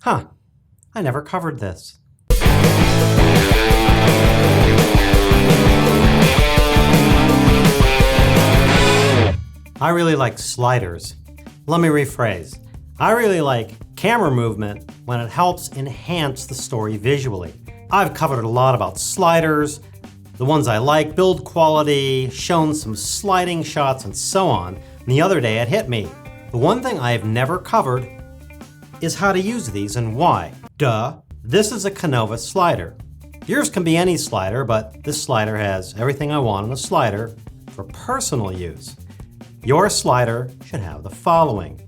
Huh, I never covered this. I really like sliders. Let me rephrase. I really like camera movement when it helps enhance the story visually. I've covered a lot about sliders, the ones I like, build quality, shown some sliding shots and so on. And the other day it hit me. The one thing I have never covered is how to use these and why. Duh, this is a Canon slider. Yours can be any slider, but this slider has everything I want in a slider for personal use. Your slider should have the following: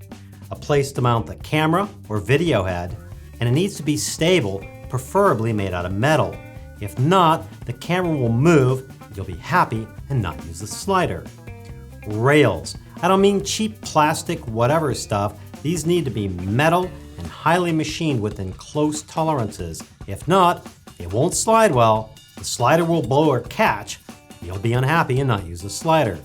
a place to mount the camera or video head, and it needs to be stable, preferably made out of metal. If not, the camera will move, you'll be happy and not use the slider. Rails. I don't mean cheap plastic whatever stuff. These need to be metal and highly machined within close tolerances. If not, it won't slide well, the slider will blow or catch, you'll be unhappy and not use the slider.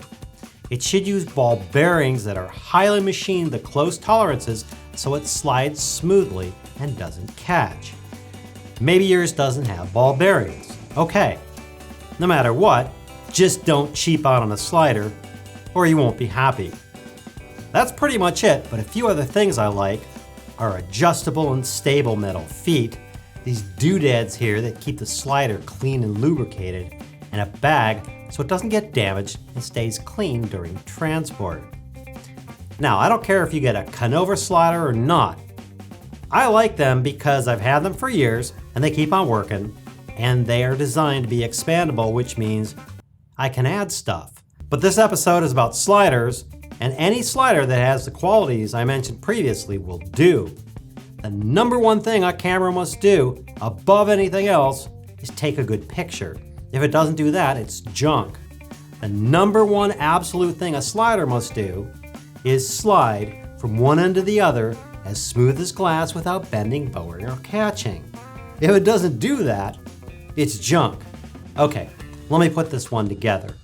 It should use ball bearings that are highly machined to close tolerances so it slides smoothly and doesn't catch. Maybe yours doesn't have ball bearings. Okay, no matter what, just don't cheap out on a slider or you won't be happy. That's pretty much it, but a few other things I like are adjustable and stable metal feet, these doodads here that keep the slider clean and lubricated, and a bag so it doesn't get damaged and stays clean during transport. Now, I don't care if you get a Canon slider or not. I like them because I've had them for years and they keep on working, and they are designed to be expandable, which means I can add stuff. But this episode is about sliders, and any slider that has the qualities I mentioned previously will do. The number one thing a camera must do, above anything else, is take a good picture. If it doesn't do that, it's junk. The number one absolute thing a slider must do is slide from one end to the other as smooth as glass without bending, bowing, or catching. If it doesn't do that, it's junk. Okay, let me put this one together.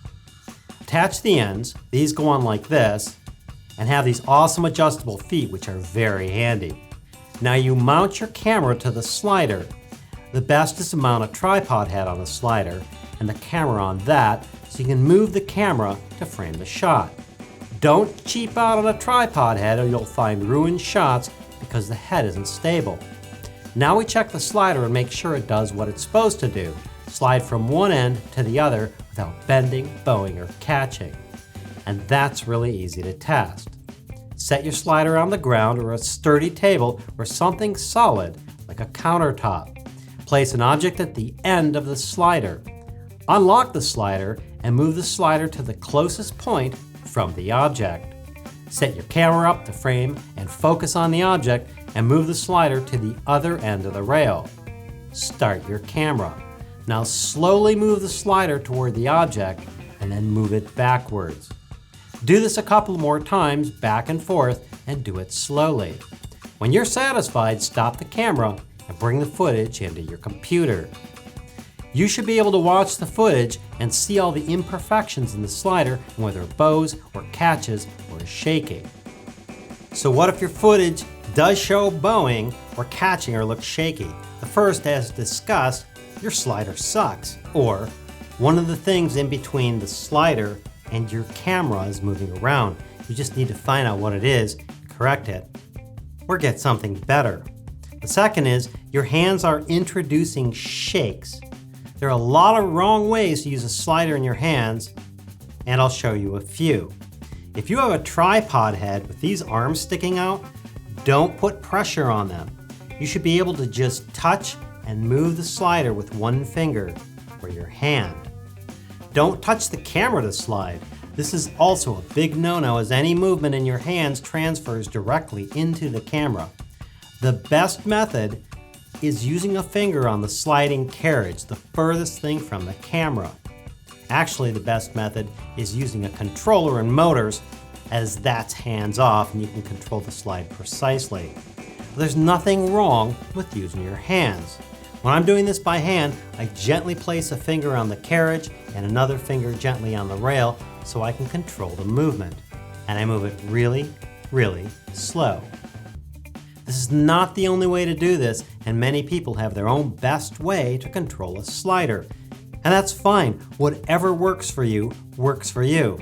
Attach the ends, these go on like this, and have these awesome adjustable feet which are very handy. Now you mount your camera to the slider. The best is to mount a tripod head on the slider and the camera on that so you can move the camera to frame the shot. Don't cheap out on a tripod head or you'll find ruined shots because the head isn't stable. Now we check the slider and make sure it does what it's supposed to do. Slide from one end to the other without bending, bowing, or catching. And that's really easy to test. Set your slider on the ground or a sturdy table or something solid like a countertop. Place an object at the end of the slider. Unlock the slider and move the slider to the closest point from the object. Set your camera up to frame and focus on the object and move the slider to the other end of the rail. Start your camera. Now slowly move the slider toward the object and then move it backwards. Do this a couple more times back and forth and do it slowly. When you're satisfied, stop the camera and bring the footage into your computer. You should be able to watch the footage and see all the imperfections in the slider and whether it bows or catches or is shaking. So what if your footage does show bowing or catching or looks shaky? The first, as discussed, your slider sucks, or one of the things in between the slider and your camera is moving around. You just need to find out what it is, correct it, or get something better. The second is your hands are introducing shakes. There are a lot of wrong ways to use a slider in your hands, and I'll show you a few. If you have a tripod head with these arms sticking out, don't put pressure on them. You should be able to just touch and move the slider with one finger or your hand. Don't touch the camera to slide. This is also a big no-no as any movement in your hands transfers directly into the camera. The best method is using a finger on the sliding carriage, the furthest thing from the camera. Actually, the best method is using a controller and motors, as that's hands off and you can control the slide precisely. There's nothing wrong with using your hands. When I'm doing this by hand, I gently place a finger on the carriage and another finger gently on the rail so I can control the movement. And I move it really, really slow. This is not the only way to do this, and many people have their own best way to control a slider. And that's fine. Whatever works for you, works for you.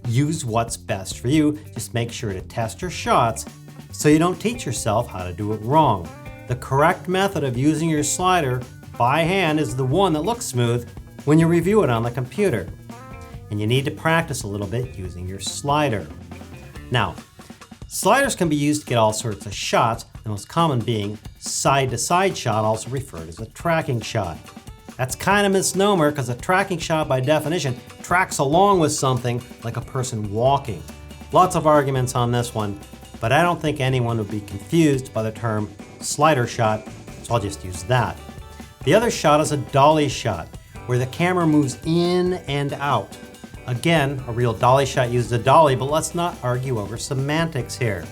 Use what's best for you. Just make sure to test your shots so you don't teach yourself how to do it wrong. The correct method of using your slider by hand is the one that looks smooth when you review it on the computer. And you need to practice a little bit using your slider. Now, sliders can be used to get all sorts of shots, the most common being side-to-side shot, also referred as a tracking shot. That's kind of a misnomer because a tracking shot by definition tracks along with something like a person walking. Lots of arguments on this one, but I don't think anyone would be confused by the term slider shot, so I'll just use that. The other shot is a dolly shot, where the camera moves in and out. Again, a real dolly shot uses a dolly, but let's not argue over semantics here.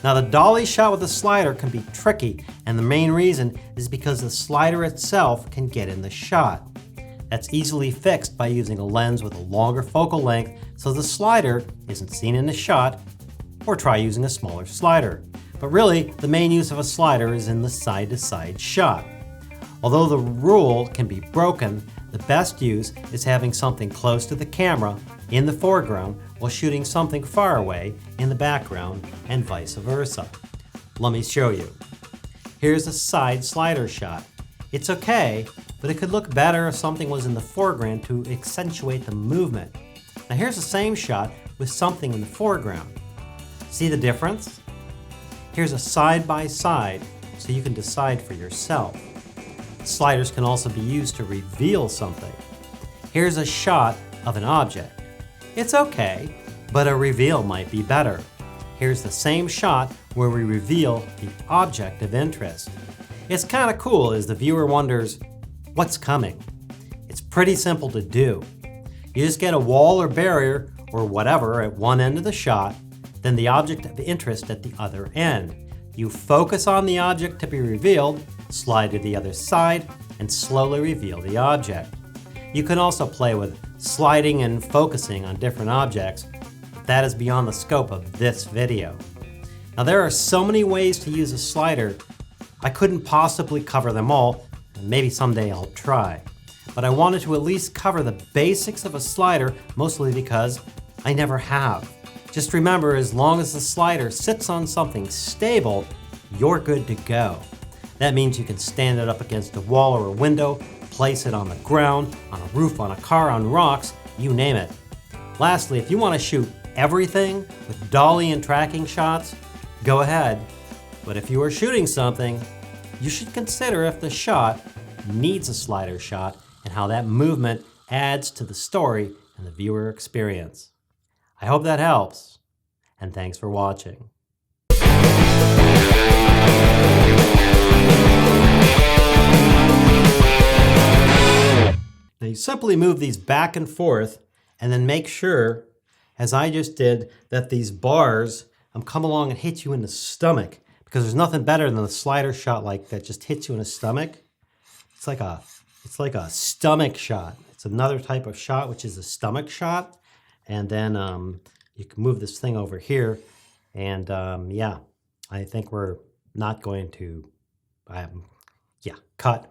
Now, the dolly shot with a slider can be tricky, and the main reason is because the slider itself can get in the shot. That's easily fixed by using a lens with a longer focal length so the slider isn't seen in the shot, or try using a smaller slider. But really, the main use of a slider is in the side-to-side shot. Although the rule can be broken, the best use is having something close to the camera in the foreground while shooting something far away in the background and vice versa. Let me show you. Here's a side slider shot. It's okay, but it could look better if something was in the foreground to accentuate the movement. Now here's the same shot with something in the foreground. See the difference? Here's a side by side so you can decide for yourself. Sliders can also be used to reveal something. Here's a shot of an object. It's okay, but a reveal might be better. Here's the same shot where we reveal the object of interest. It's kind of cool as the viewer wonders, what's coming? It's pretty simple to do. You just get a wall or barrier or whatever at one end of the shot, then the object of interest at the other end. You focus on the object to be revealed, slide to the other side, and slowly reveal the object. You can also play with sliding and focusing on different objects, but that is beyond the scope of this video. Now there are so many ways to use a slider, I couldn't possibly cover them all, and maybe someday I'll try. But I wanted to at least cover the basics of a slider, mostly because I never have. Just remember, as long as the slider sits on something stable, you're good to go. That means you can stand it up against a wall or a window, place it on the ground, on a roof, on a car, on rocks, you name it. Lastly, if you want to shoot everything with dolly and tracking shots, go ahead. But if you are shooting something, you should consider if the shot needs a slider shot and how that movement adds to the story and the viewer experience. I hope that helps, and thanks for watching. Now you simply move these back and forth and then make sure, as I just did, that these bars come along and hit you in the stomach, because there's nothing better than a slider shot like that just hits you in the stomach. It's like a stomach shot. It's another type of shot, which is a stomach shot. And then you can move this thing over here. And yeah, I think we're not going to, cut.